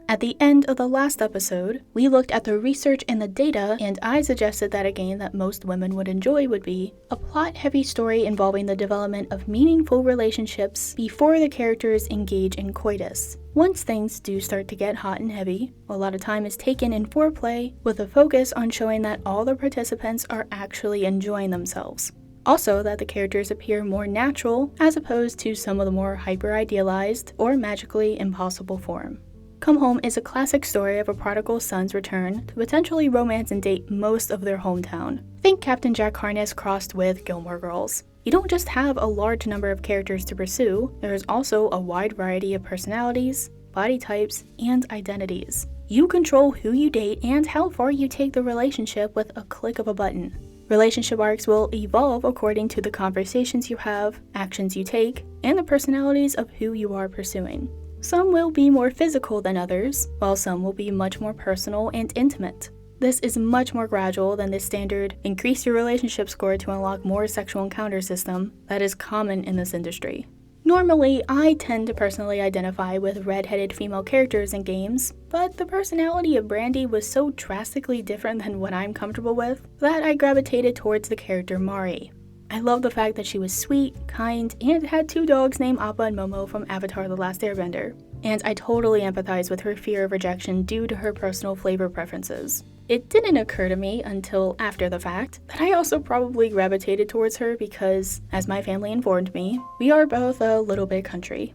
At the end of the last episode, we looked at the research and the data, and I suggested that a game that most women would enjoy would be a plot-heavy story involving the development of meaningful relationships before the characters engage in coitus. Once things do start to get hot and heavy, a lot of time is taken in foreplay with a focus on showing that all the participants are actually enjoying themselves. Also, that the characters appear more natural as opposed to some of the more hyper-idealized or magically impossible form. Come Home is a classic story of a prodigal son's return to potentially romance and date most of their hometown. Think Captain Jack Harkness crossed with Gilmore Girls. You don't just have a large number of characters to pursue, there is also a wide variety of personalities, body types, and identities. You control who you date and how far you take the relationship with a click of a button. Relationship arcs will evolve according to the conversations you have, actions you take, and the personalities of who you are pursuing. Some will be more physical than others, while some will be much more personal and intimate. This is much more gradual than the standard increase your relationship score to unlock more sexual encounter system that is common in this industry. Normally, I tend to personally identify with red-headed female characters in games, but the personality of Brandy was so drastically different than what I'm comfortable with that I gravitated towards the character Mari. I love the fact that she was sweet, kind, and had 2 dogs named Appa and Momo from Avatar: The Last Airbender. And I totally empathize with her fear of rejection due to her personal flavor preferences. It didn't occur to me until after the fact that I also probably gravitated towards her because, as my family informed me, we are both a little bit country.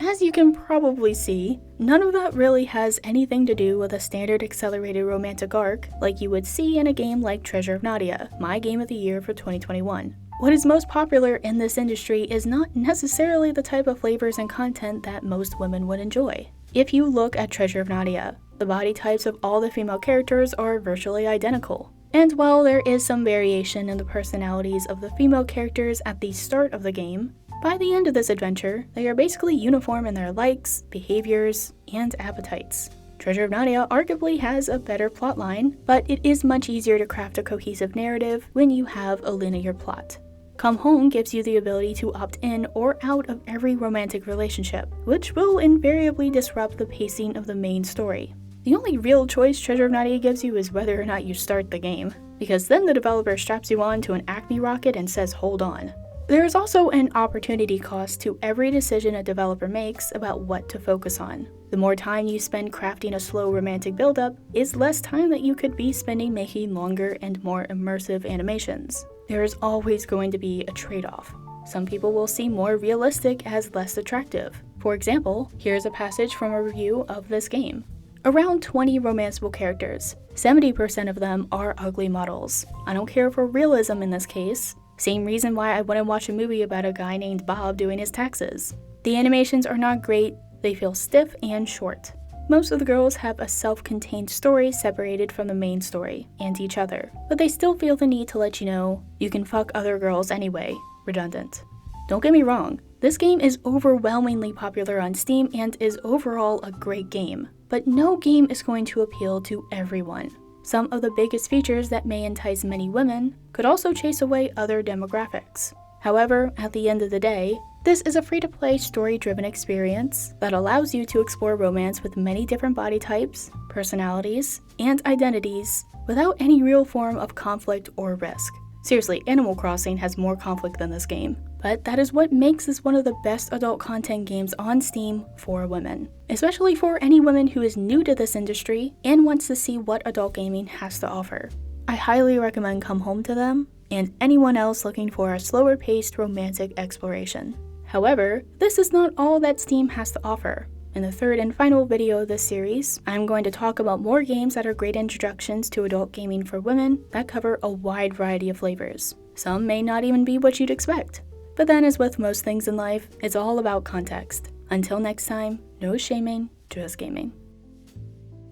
As you can probably see, none of that really has anything to do with a standard accelerated romantic arc like you would see in a game like Treasure of Nadia, my game of the year for 2021. What is most popular in this industry is not necessarily the type of flavors and content that most women would enjoy. If you look at Treasure of Nadia, the body types of all the female characters are virtually identical. And while there is some variation in the personalities of the female characters at the start of the game, by the end of this adventure, they are basically uniform in their likes, behaviors, and appetites. Treasure of Nadia arguably has a better plotline, but it is much easier to craft a cohesive narrative when you have a linear plot. Come Home gives you the ability to opt in or out of every romantic relationship, which will invariably disrupt the pacing of the main story. The only real choice Treasure of Nadia gives you is whether or not you start the game, because then the developer straps you on to an Acme rocket and says hold on. There is also an opportunity cost to every decision a developer makes about what to focus on. The more time you spend crafting a slow romantic buildup is less time that you could be spending making longer and more immersive animations. There is always going to be a trade-off. Some people will see more realistic as less attractive. For example, here's a passage from a review of this game. Around 20 romanceable characters. 70% of them are ugly models. I don't care for realism in this case. Same reason why I wouldn't watch a movie about a guy named Bob doing his taxes. The animations are not great, they feel stiff and short. Most of the girls have a self-contained story separated from the main story and each other, but they still feel the need to let you know you can fuck other girls anyway. Redundant. Don't get me wrong, this game is overwhelmingly popular on Steam and is overall a great game, but no game is going to appeal to everyone. Some of the biggest features that may entice many women could also chase away other demographics. However, at the end of the day, this is a free-to-play story-driven experience that allows you to explore romance with many different body types, personalities, and identities without any real form of conflict or risk. Seriously, Animal Crossing has more conflict than this game, but that is what makes this one of the best adult content games on Steam for women, especially for any woman who is new to this industry and wants to see what adult gaming has to offer. I highly recommend Come Home to them and anyone else looking for a slower-paced romantic exploration. However, this is not all that Steam has to offer. In the third and final video of this series, I'm going to talk about more games that are great introductions to adult gaming for women that cover a wide variety of flavors. Some may not even be what you'd expect. But then, as with most things in life, it's all about context. Until next time, no shaming, just gaming.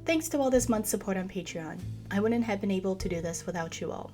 Thanks to all this month's support on Patreon. I wouldn't have been able to do this without you all.